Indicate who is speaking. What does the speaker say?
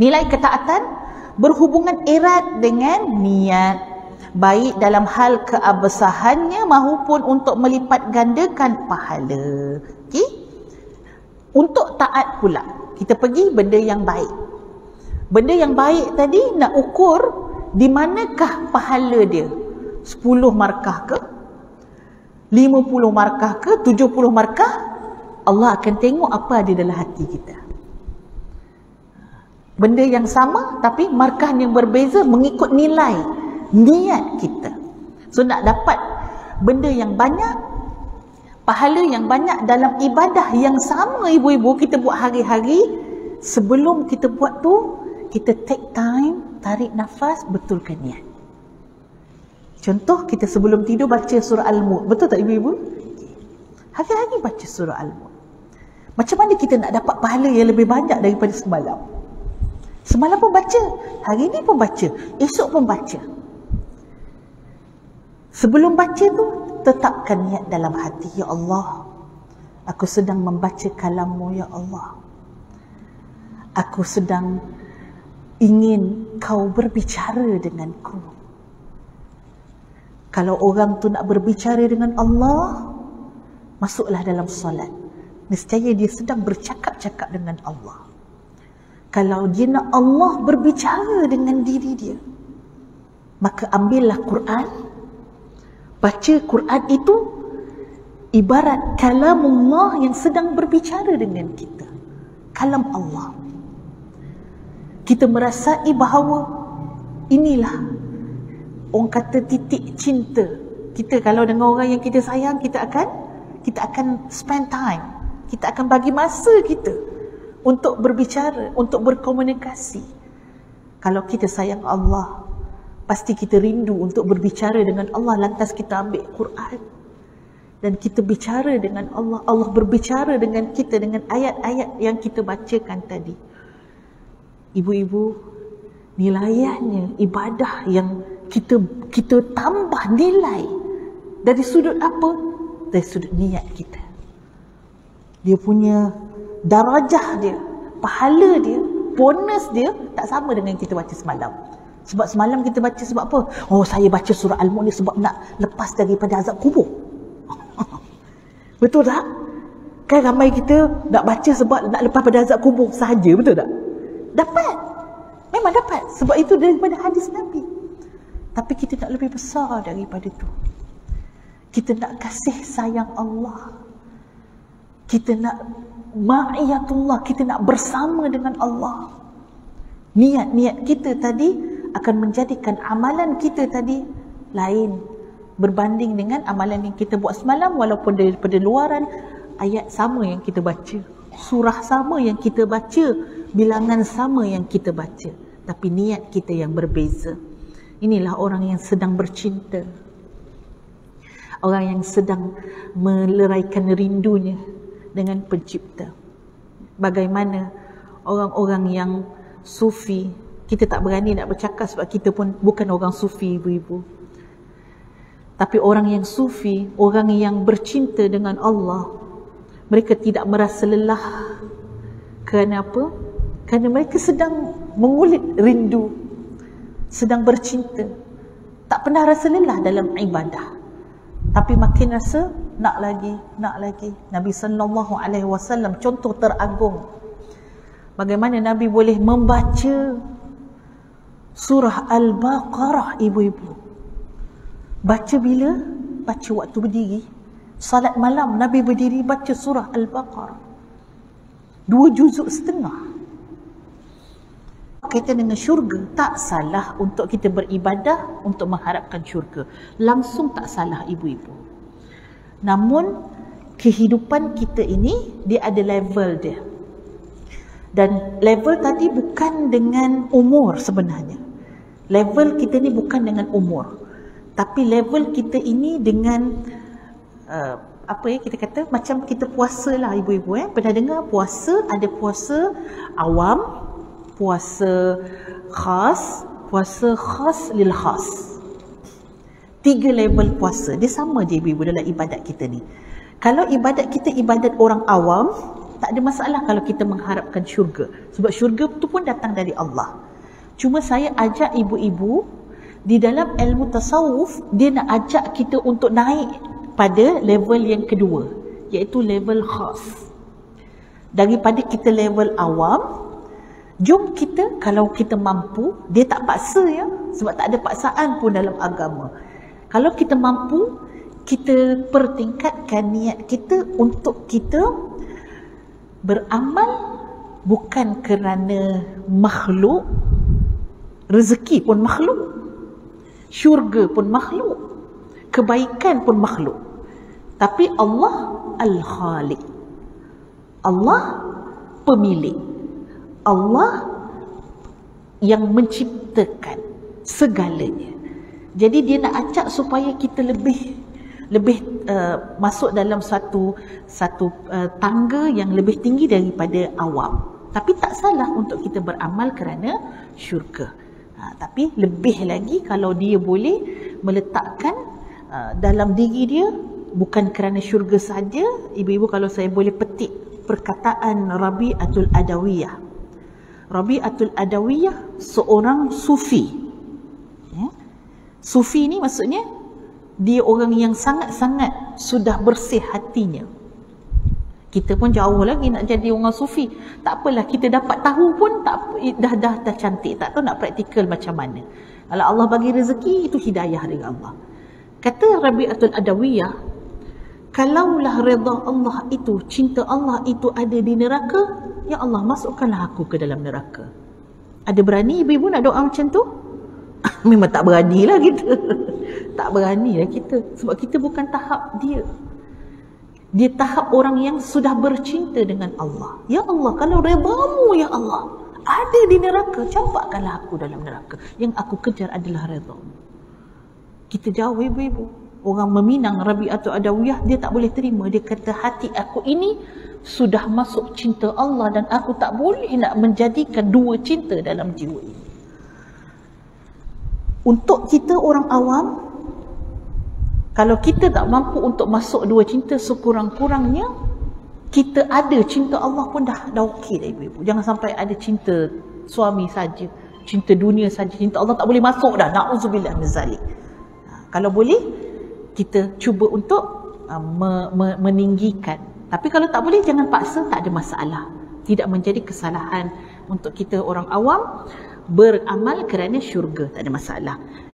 Speaker 1: Nilai ketaatan berhubungan erat dengan niat, baik dalam hal keabsahannya maupun untuk melipat gandakan pahala. Okey? Untuk taat pula, kita pergi benda yang baik. Benda yang baik tadi nak ukur di manakah pahala dia. 10 markah ke? 50 markah ke? 70 markah? Allah akan tengok apa ada dalam hati kita. Benda yang sama tapi markah yang berbeza mengikut nilai niat kita. So nak dapat benda yang banyak, pahala yang banyak dalam ibadah yang sama ibu-ibu kita buat hari-hari, sebelum kita buat tu kita take time, tarik nafas, betulkan niat. Contoh, kita sebelum tidur baca surah Al-Mulk. Betul tak ibu-ibu? Hari-hari baca surah Al-Mulk. Macam mana kita nak dapat pahala yang lebih banyak daripada semalam? Semalam pun baca, hari ni pun baca, esok pun baca. Sebelum baca tu, tetapkan niat dalam hati. Ya Allah, aku sedang membaca kalam-Mu, Ya Allah. Aku sedang ingin Kau berbicara denganku. Kalau orang tu nak berbicara dengan Allah, masuklah dalam solat. Nescaya dia sedang bercakap-cakap dengan Allah. Kalau dia nak Allah berbicara dengan diri dia, maka ambillah Quran. Baca Quran itu ibarat kalamullah yang sedang berbicara dengan kita. Kalam Allah. Kita merasai bahawa inilah orang kata titik cinta. Kita kalau dengan orang yang kita sayang, kita akan spend time. Kita akan bagi masa kita untuk berbicara, untuk berkomunikasi. Kalau kita sayang Allah, pasti kita rindu untuk berbicara dengan Allah. Lantas kita ambil Quran dan kita bicara dengan Allah. Allah berbicara dengan kita dengan ayat-ayat yang kita bacakan tadi. Ibu-ibu, nilainya ibadah yang kita tambah nilai dari sudut apa? Dari sudut niat kita. Dia punya darajah dia, pahala dia, bonus dia tak sama dengan kita baca semalam. Sebab semalam kita baca sebab apa? Oh, saya baca surah Al-Mulk ni sebab nak lepas daripada azab kubur. Betul tak? Kan ramai kita nak baca sebab nak lepas pada azab kubur sahaja, betul tak? Dapat. Memang dapat. Sebab itu daripada hadis Nabi. Tapi kita nak lebih besar daripada tu. Kita nak kasih sayang Allah. Kita nak ma'iyatullah, kita nak bersama dengan Allah. Niat-niat kita tadi akan menjadikan amalan kita tadi lain berbanding dengan amalan yang kita buat semalam. Walaupun daripada luaran ayat sama yang kita baca, surah sama yang kita baca, bilangan sama yang kita baca, tapi niat kita yang berbeza. Inilah orang yang sedang bercinta, orang yang sedang meleraikan rindunya dengan pencipta. Bagaimana orang-orang yang sufi, kita tak berani nak bercakap sebab kita pun bukan orang sufi ibu-ibu. Tapi orang yang sufi, orang yang bercinta dengan Allah, mereka tidak merasa lelah. Kerana apa? Kerana mereka sedang mengulit rindu, sedang bercinta. Tak pernah rasa lelah dalam ibadah. Tapi makin rasa nak lagi, nak lagi. Nabi SAW contoh teragung. Bagaimana Nabi boleh membaca surah Al-Baqarah ibu-ibu. Baca bila? Baca waktu berdiri. Salat malam Nabi berdiri baca surah Al-Baqarah. 2 juzuk setengah. Kaitan dengan syurga, tak salah untuk kita beribadah untuk mengharapkan syurga. Langsung tak salah ibu-ibu. Namun kehidupan kita ini dia ada level dia. Dan level tadi bukan dengan umur sebenarnya. Level kita ni bukan dengan umur. Tapi level kita ini dengan kita kata macam kita puasa lah ibu-ibu. Pernah dengar puasa? Ada puasa awam, puasa khas lil khas. 3 level puasa. Dia sama je ibu-ibu dalam ibadat kita ni. Kalau ibadat kita ibadat orang awam, tak ada masalah kalau kita mengharapkan syurga. Sebab syurga tu pun datang dari Allah. Cuma saya ajak ibu-ibu, di dalam ilmu tasawuf, dia nak ajak kita untuk naik pada level yang kedua, iaitu level khas. Daripada kita level awam, jom kita, kalau kita mampu, dia tak paksa ya, sebab tak ada paksaan pun dalam agama. Kalau kita mampu, kita pertingkatkan niat kita untuk kita beramal bukan kerana makhluk, rezeki pun makhluk, syurga pun makhluk, kebaikan pun makhluk, tapi Allah Al-Khaliq, Allah pemilik, Allah yang menciptakan segalanya. Jadi dia nak acak supaya kita lebih masuk dalam satu tangga yang lebih tinggi daripada awam. Tapi tak salah untuk kita beramal kerana syurga. Tapi lebih lagi kalau dia boleh meletakkan dalam diri dia bukan kerana syurga saja. Ibu-ibu, kalau saya boleh petik perkataan Rabi'atul Adawiyah. Rabi'atul Adawiyah seorang sufi. Sufi ni maksudnya dia orang yang sangat-sangat sudah bersih hatinya. Kita pun jauh lagi nak jadi orang sufi. Tak apalah, kita dapat tahu pun tak, dah cantik. Tak tahu nak praktikal macam mana. Kalau Allah bagi rezeki, itu hidayah dari Allah. Kata Rabi'atul Adawiyah, kalaulah redha Allah itu, cinta Allah itu ada di neraka, ya Allah, masukkanlah aku ke dalam neraka. Ada berani ibu-ibu nak doa macam tu? Memang tak beranilah kita. Tak beranilah kita. Sebab kita bukan tahap dia. Dia tahap orang yang sudah bercinta dengan Allah. Ya Allah, kalau redha-Mu ya Allah ada di neraka, campakkanlah aku dalam neraka. Yang aku kejar adalah redha-Mu. Kita jauh ibu-ibu. Orang meminang Rabi'atul Adawiyah, dia tak boleh terima. Dia kata hati aku ini sudah masuk cinta Allah dan aku tak boleh nak menjadikan dua cinta dalam jiwa ini. Untuk kita orang awam, kalau kita tak mampu untuk masuk dua cinta, sekurang-kurangnya kita ada cinta Allah pun dah okey dah ibu-ibu. Jangan sampai ada cinta suami saja, cinta dunia saja, cinta Allah tak boleh masuk dah. Na'udzubillah min zalik. Kalau boleh, kita cuba untuk meninggikan. Tapi kalau tak boleh, jangan paksa, tak ada masalah. Tidak menjadi kesalahan untuk kita orang awam beramal kerana syurga, tak ada masalah.